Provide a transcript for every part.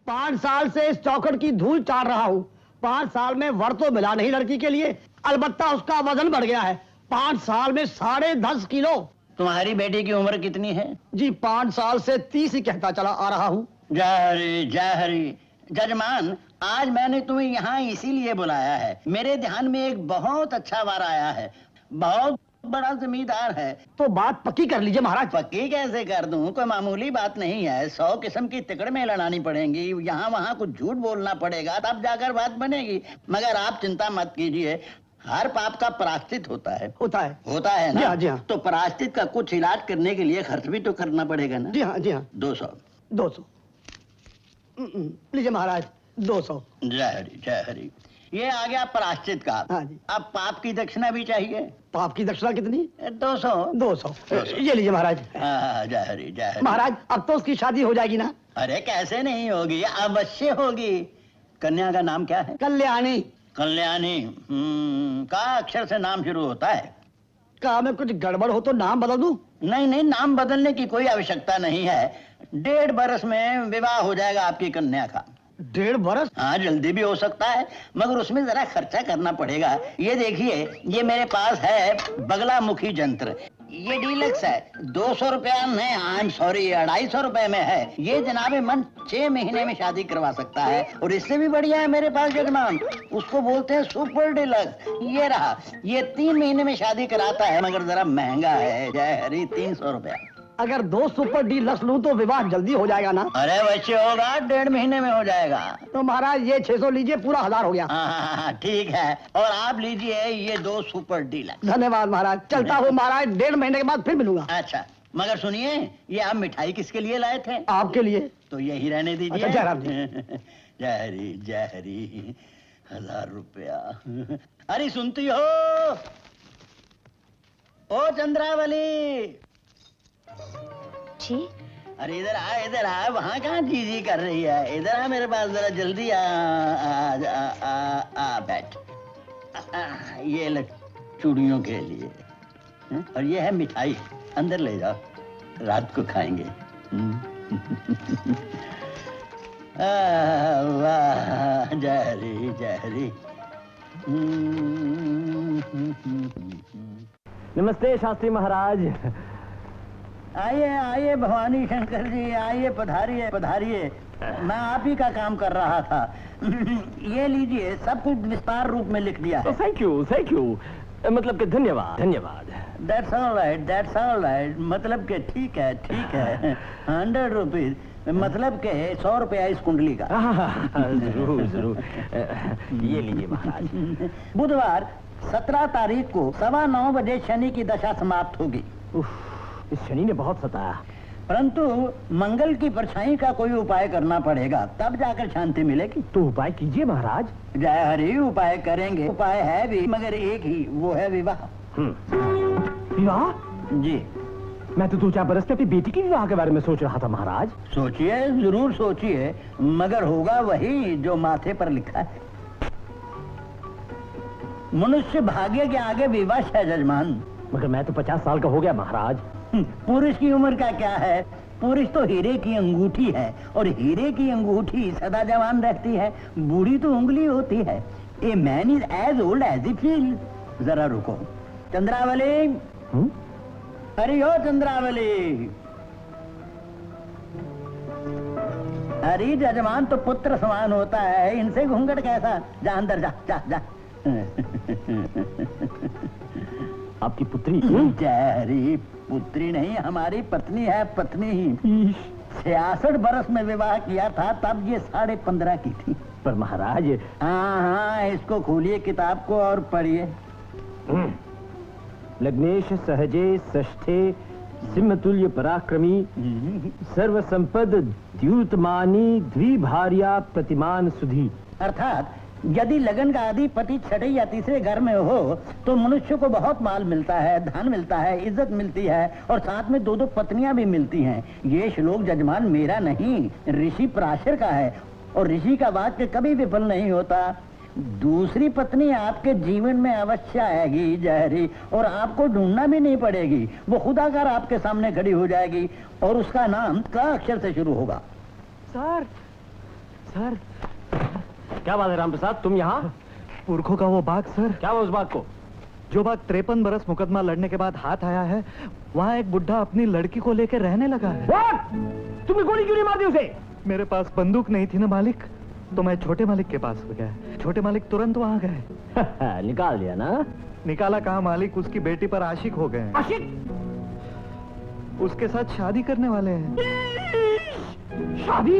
5 साल से इस चौखट की धूल चाट रहा हूँ। 5 साल में वर तो मिला नहीं लड़की के लिए, अलबत्ता उसका वजन बढ़ गया है। 5 साल में 10.5 किलो। तुम्हारी बेटी की उम्र कितनी है? जी 5 साल से 30 ही कहता चला आ रहा हूँ। जय हरी। जजमान, आज मैंने तुम्हें यहाँ इसीलिए बुलाया है। मेरे ध्यान में एक बहुत अच्छा वार आया है, बहुत बड़ा जमींदार है। तो बात पक्की कर लीजिए महाराज। पक्की कैसे कर दूं? कोई मामूली बात नहीं है। 100 किस्म की तिकड़ में लड़ानी पड़ेंगी, यहाँ वहाँ कुछ झूठ बोलना पड़ेगा, तब जाकर बात बनेगी। मगर आप चिंता मत कीजिए, हर पाप का प्रायश्चित होता है। होता है ना? जी हाँ, जी हाँ। तो प्रायश्चित का कुछ इलाज करने के लिए खर्च भी तो करना पड़ेगा ना? जी हाँ, जी हाँ। 200 लीजिए महाराज, 200। जय हरी। ये आ गया प्रायश्चित का। हाँ जी। अब पाप की दक्षिणा भी चाहिए। पाप की दक्षिणा कितनी? 200। ये लीजिए महाराज। जय हरी। महाराज अब तो उसकी शादी हो जाएगी ना? अरे कैसे नहीं होगी, अवश्य होगी। कन्या का नाम क्या है? कल्याणी। का अक्षर से नाम शुरू होता है? का में कुछ गड़बड़ हो तो नाम बदल दूं? नहीं, नाम बदलने की कोई आवश्यकता नहीं है। 1.5 बरस में विवाह हो जाएगा आपकी कन्या का। 1.5 बरस? हाँ, जल्दी भी हो सकता है, मगर उसमें जरा खर्चा करना पड़ेगा। ये देखिए, ये मेरे पास है बगला मुखी यंत्र। ये डीलक्स है, 200 रुपया में, 250 रुपए में है। ये जनाबे मन 6 महीने में शादी करवा सकता है। और इससे भी बढ़िया है मेरे पास जजमान, उसको बोलते हैं सुपर डीलक्स। ये रहा, ये 3 महीने में शादी कराता है, मगर जरा महंगा है। जय हरी, 300 रुपया। अगर 2 सुपर डीलक्स लूं तो विवाह जल्दी हो जाएगा ना? अरे वैसे होगा, 1.5 महीने में हो जाएगा। तो महाराज ये 600 लीजिए, पूरा 1000 हो गया। हाँ, ठीक है। और आप लीजिए ये 2 सुपर डीलक्स। धन्यवाद महाराज, चलता हूँ महाराज, 1.5 महीने के बाद फिर मिलूंगा। अच्छा, मगर सुनिए, ये आप मिठाई किसके लिए लाए थे? आपके लिए। तो यही रहने दीजिए। अच्छा, जयराम जी। जय हरी, 1000 रुपया। अरे सुनती हो ओ चंद्रावली? जी? अरे इधर आ, वहाँ कहाँ जी कर रही है? इधर आ मेरे पास जरा, जल्दी आ बैठ। ये ले चूड़ियों के लिए, और ये है मिठाई, अंदर ले जाओ, रात को खाएंगे। वाह, जय हरी। नमस्ते शास्त्री महाराज। आइए भवानी शंकर जी, आइए, पधारिए। मैं आप ही का काम कर रहा था। ये लीजिए, सब कुछ विस्तार रूप में लिख दिया है। Thank you. मतलब कि धन्यवाद। That's all right. मतलब के ठीक है। 100 रुपीज, मतलब के 100 रुपया इस कुंडली का। जरूर। ये लीजिए महाराज। बुधवार 17 तारीख को 9:15 बजे शनि की दशा समाप्त होगी। इस शनि ने बहुत सताया, परंतु मंगल की परछाई का कोई उपाय करना पड़ेगा, तब जाकर शांति मिलेगी। तो उपाय कीजिए महाराज। जय हरि, उपाय करेंगे। उपाय है भी, मगर एक ही, वो है विवाह। विवाह? जी। मैं तो 2-4 बरस से अपनी बेटी की विवाह के बारे में सोच रहा था महाराज। सोचिए, जरूर सोचिए, मगर होगा वही जो माथे पर लिखा है। मनुष्य भाग्य के आगे विवश है जजमान। मगर मैं तो 50 साल का हो गया महाराज। पुरुष की उम्र का क्या है? पुरुष तो हीरे की अंगूठी है, और हीरे की अंगूठी सदा जवान रहती है, बूढ़ी तो उंगली होती है। A man is as old as he feel. जरा रुको चंद्रावली। अरे ओ चंद्रावली। अरे जजमान तो पुत्र समान होता है, इनसे घूंघट कैसा? जा अंदर, जा। आपकी पुत्री? जय, पुत्री नहीं, हमारी पत्नी है, पत्नी ही। 66 बरस में विवाह किया था, तब ये 15.5 की थी। पर महाराज। हाँ, इसको खोलिए किताब को और पढ़िए। लग्नेश सहजे षष्ठे सिंहतुल्य पराक्रमी सर्व संपद द्युतमानी द्विभार्या प्रतिमान सुधी। अर्थात यदि लगन का अधिपति 6ठे या तीसरे घर में हो तो मनुष्य को बहुत माल मिलता है, धन मिलता है, इज्जत मिलती है, और साथ में 2-2 पत्नियां भी मिलती हैं। ये श्लोक जजमान मेरा नहीं, ऋषि पराशर का है, और ऋषि का वाक्य कभी विफल नहीं होता। दूसरी पत्नी आपके जीवन में अवश्य आएगी जहरी, और आपको ढूंढना भी नहीं पड़ेगी, वो खुदाकार आपके सामने खड़ी हो जाएगी, और उसका नाम क अक्षर से शुरू होगा। सर, सर, क्या बात है रामप्रसाद, तुम यहाँ? पुरखों का वो बाग सर, क्या हुआ उस बात को? जो बाग 53 बरस मुकदमा लड़ने के बाद हाथ आया है, वहाँ एक बुढ़ा अपनी लड़की को लेकर रहने लगा है। What? तुमने गोली क्यों नहीं मारी उसे? मेरे पास बंदूक नहीं थी ना मालिक, तो मैं छोटे मालिक के पास गया। छोटे मालिक तुरंत वहाँ गए। निकाल दिया ना? निकाला कहा मालिक, उसकी बेटी पर आशिक हो गए हैं। आशिक? उसके साथ शादी करने वाले हैं। शादी?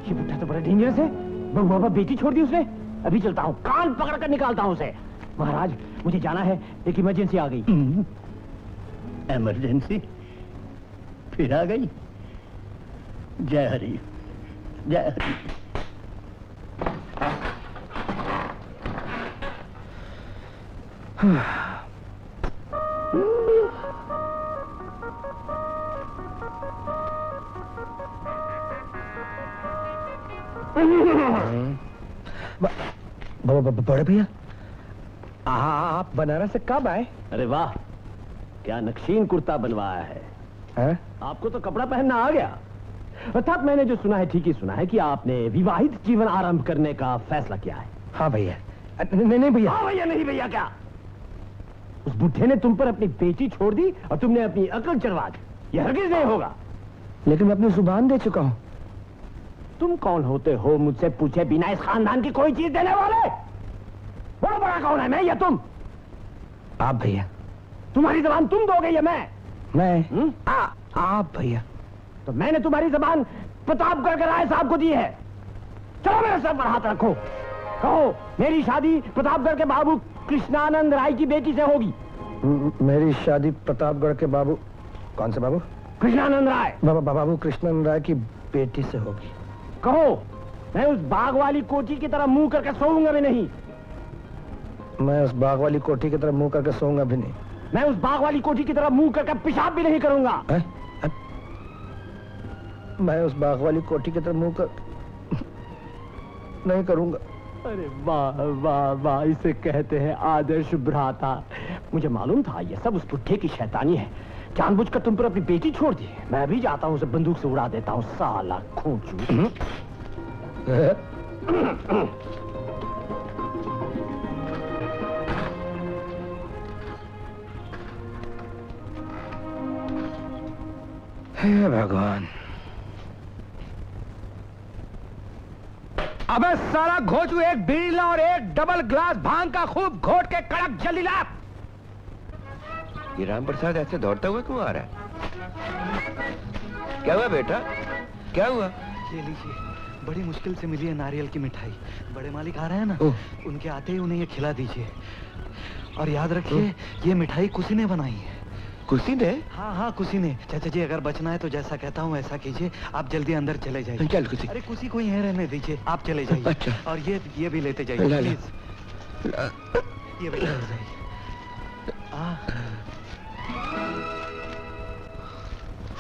ये बुढ़ा तो बड़ा डेंजरस है। बहू पर बेटी छोड़ दी उसने। अभी चलता हूँ, कान पकड़ कर निकालता हूँ उसे। महाराज, मुझे जाना है, एक इमरजेंसी आ गई। इमरजेंसी फिर आ गई? जय हरि, जय हरि। बड़े भैया, आप बनारस से कब आए? अरे वाह, क्या नक्शीन कुर्ता बनवाया है। आपको तो कपड़ा पहनना आ गया। अर्थात मैंने जो सुना है ठीक ही सुना है कि आपने विवाहित जीवन आरंभ करने का फैसला किया है। हाँ भैया। नहीं भैया। हाँ भैया नहीं भैया क्या? उस बुढ़े ने तुम पर अपनी बेटी छोड़ दी और तुमने अपनी अकल चढ़वा दी। यह हरगिज नहीं होगा। लेकिन मैं अपनी जुबान दे चुका हूँ। तुम कौन होते हो मुझसे पूछे बिना इस खानदान की कोई चीज देने वाले? बहुत बड़ा कौन है, मैं या तुम? आप भैया। तुम्हारी जबान तुम दोगे या मैं? मैं? आप भैया। तो मैंने तुम्हारी जबान प्रतापगढ़ के राय साहब को दी है। चलो मेरे सर पर हाथ रखो, कहो मेरी शादी प्रतापगढ़ के बाबू कृष्णानंद राय की बेटी से होगी। मेरी शादी प्रतापगढ़ के बाबू, कौन से बाबू? कृष्णानंद राय। बाबू कृष्णानंद राय की बेटी से होगी। कहो मैं उस बाग वाली कोठी की तरह मुंह करके सोऊंगा भी नहीं। मैं उस बाग वाली कोठी की तरह मुंह करके सोऊंगा भी नहीं। मैं उस बाग वाली कोठी की तरह मुंह करके पेशाब भी नहीं करूंगा। मैं उस बाग वाली कोठी की तरह मुंह कर नहीं करूंगा। अरे वाह वाह वाह, इसे कहते हैं आदर्श भ्राता। मुझे मालूम था ये सब उस बुढ़े की शैतानी है। जानबूझकर तुम पर अपनी बेटी छोड़ दी। मैं भी जाता हूँ, उसे बंदूक से उड़ा देता हूँ, साला खूंचू। हे भगवान। अबे साला घोचू, एक बीड़ी ला और एक डबल ग्लास भांग का खूब घोट के कड़क जल्दी ला। ये राम प्रसाद ऐसे दौड़ता हुआ क्यों आ रहा है? क्या हुआ बेटा, क्या हुआ? ये लीजिए, बड़ी मुश्किल से मिली है नारियल की मिठाई। बड़े मालिक आ रहे हैं ना, उनके आते ही उन्हें ये खिला दीजिए। और याद रखिए, ये मिठाई कुसी ने बनाई है। कुसी ने? हाँ कुसी ने। चाचा जी, अगर बचना है तो जैसा कहता हूँ वैसा कीजिए। आप जल्दी अंदर चले जाइए। चल कुसी। अरे कुसी को यहीं रहने दीजिए, आप चले जाइए। अच्छा। और ये भी लेते जाइए प्लीज। ये भी ले जाइए।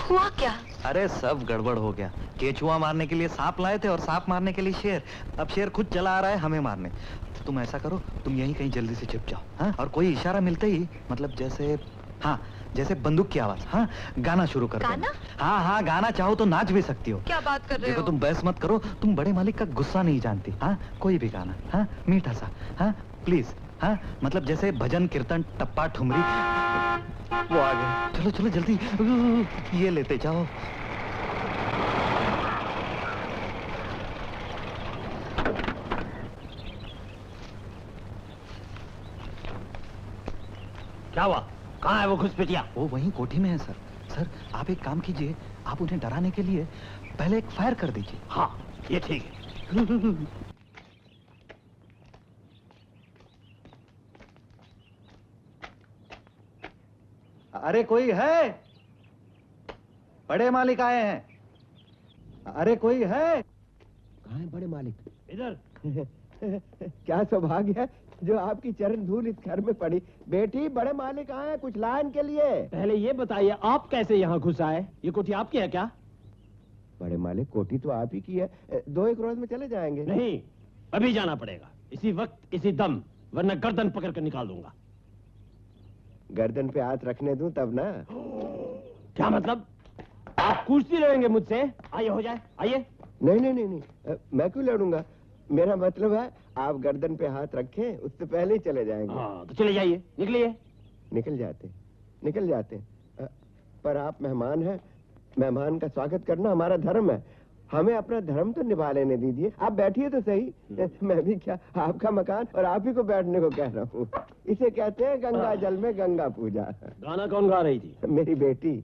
हुआ क्या? अरे सब गड़बड़ हो गया। केचुआ मारने के लिए सांप लाए थे और सांप मारने के लिए शेर। अब शेर खुद चला आ रहा है हमें मारने। तुम ऐसा करो, तुम यहीं कहीं जल्दी से छिप जाओ। हाँ, और कोई इशारा मिलते ही, मतलब जैसे, हाँ जैसे बंदूक की आवाज, हाँ गाना शुरू कर गाना? हाँ गाना चाहो तो नाच भी सकती हो। क्या बात कर रहे हो? देखो तुम बहस मत करो, तुम बड़े मालिक का गुस्सा नहीं जानती। हाँ, कोई भी गाना, हाँ मीठा सा, हाँ प्लीज। हाँ, मतलब जैसे भजन कीर्तन टप्पा ठुमरी। वो आ गए। चलो चलो जल्दी, ये लेते जाओ। क्या हुआ? कहाँ है वो घुसपैठिया? वो वहीं कोठी में है सर। सर आप एक काम कीजिए, आप उन्हें डराने के लिए पहले एक फायर कर दीजिए। हाँ ये ठीक है। अरे कोई है? बड़े मालिक आए हैं। अरे कोई है? कहाँ है बड़े मालिक? इधर। क्या सौभाग्य है जो आपकी चरण धूल इस घर में पड़ी। बेटी, बड़े मालिक आए कुछ लाइन के लिए। पहले ये बताइए आप कैसे यहाँ घुस आए? ये कोठी आपकी है क्या? बड़े मालिक, कोठी तो आप ही की है। 2-1 रोज में चले जाएंगे। नहीं, अभी जाना पड़ेगा, इसी वक्त इसी दम, वरना गर्दन पकड़ कर निकाल दूंगा। गर्दन पे हाथ रखने दूं तब ना। क्या मतलब? आप कुश्ती लड़ेंगे मुझसे? आइए हो जाए, आइए। नहीं नहीं नहीं नहीं, मैं क्यों लड़ूंगा? मेरा मतलब है आप गर्दन पे हाथ रखें उससे पहले ही चले जाएंगे। हाँ तो चले जाइए, निकलिए। निकल जाते पर आप मेहमान हैं, मेहमान का स्वागत करना हमारा धर्म है, हमें अपना धर्म तो निभा लेने दीजिए। आप बैठिए तो सही। मैं भी क्या आपका मकान और आप ही को बैठने को कह रहा हूँ। इसे कहते हैं गंगा जल में गंगा पूजा। गाना कौन गा रही थी? मेरी बेटी,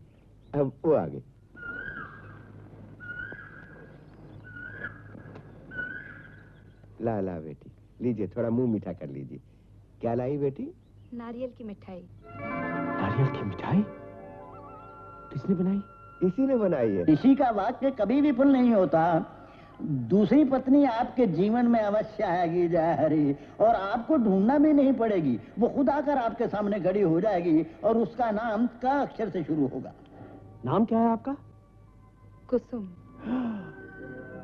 अब वो आ गई। ला ला बेटी, लीजिए थोड़ा मुंह मीठा कर लीजिए। क्या लाई बेटी? नारियल की मिठाई। नारियल की मिठाई? किसने बनाई? इसी ने बनाई है। इसी का वाक्य कभी विफल नहीं होता। दूसरी पत्नी आपके जीवन में अवश्य आएगी जय हरि, और आपको ढूंढना भी नहीं पड़ेगी, वो खुद आकर आपके सामने खड़ी हो जाएगी और उसका नाम क अक्षर से शुरू होगा। नाम क्या है आपका? कुसुम।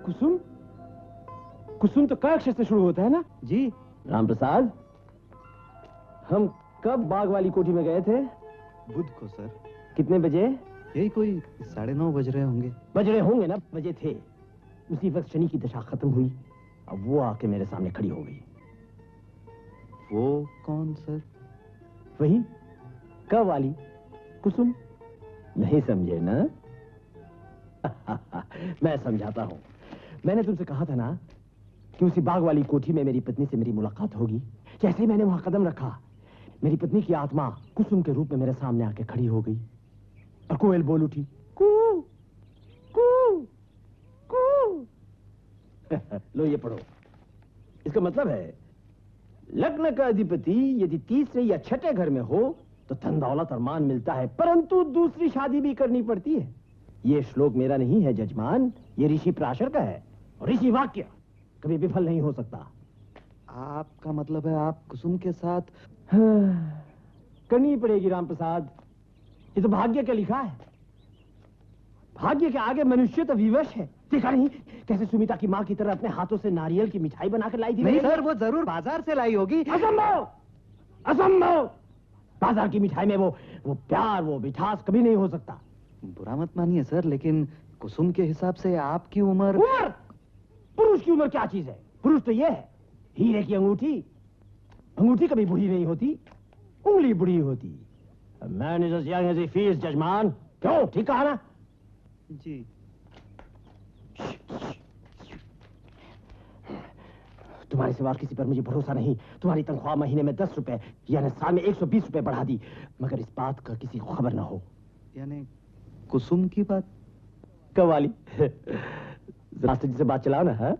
कुसुम? कुसुम तो क अक्षर से शुरू होता है ना? जी। राम प्रसाद, हम कब बाग वाली कोठी में गए थे? बुध को सर। कितने बजे? यही कोई 9:30 बज रहे होंगे। बज रहे होंगे ना, बजे थे। उसी वक्त शनि की दशा खत्म हुई, अब वो आके मेरे सामने खड़ी हो गई। वो कौन सर? वही क वाली कुसुम। नहीं समझे ना? मैं समझाता हूँ। मैंने तुमसे कहा था ना कि उसी बाग वाली कोठी में मेरी पत्नी से मेरी मुलाकात होगी। जैसे ही मैंने वहां कदम रखा, मेरी पत्नी की आत्मा कुसुम के रूप में मेरे सामने आके खड़ी हो गई और कोयल बोल उठी, कू कू कू। लो ये पढ़ो। इसका मतलब है लग्न का अधिपति यदि तीसरे या छठे घर में हो तो धन दौलत और मान मिलता है, परंतु दूसरी शादी भी करनी पड़ती है। ये श्लोक मेरा नहीं है जजमान, ये ऋषि पराशर का है, और ऋषि वाक्य कभी विफल नहीं हो सकता। आपका मतलब है आप कुसुम के साथ? करनी पड़ेगी राम प्रसाद, ये तो भाग्य का लिखा है। भाग्य के आगे मनुष्य तो विवश है। देखा नहीं कैसे सुमिता की माँ की तरह अपने हाथों से नारियल की मिठाई बनाकर लाई थी? नहीं सर, वो जरूर बाजार से लाई होगी। असंभव, असंभव। बाजार की मिठाई में वो प्यार, वो मिठास कभी नहीं हो सकता। बुरा मत मानिए सर, लेकिन कुसुम के हिसाब से आपकी उम्र। पुरुष की उम्र क्या चीज है? पुरुष तो ये है, हीरे की अंगूठी। अंगूठी कभी बूढ़ी नहीं होती, उंगली बूढ़ी होती। A man is as young as he feels, जजमान। क्यों, ठीक कहा ना? जी। तुम्हारे सिवा किसी पर मुझे भरोसा नहीं। तुम्हारी तनख्वाह महीने में 10 रुपए यानी साल में 120 रुपए बढ़ा दी, मगर इस बात का किसी को खबर ना हो। यानी कुसुम की बात? कवाली। मास्टर जी से बात चलाओ ना। हाँ?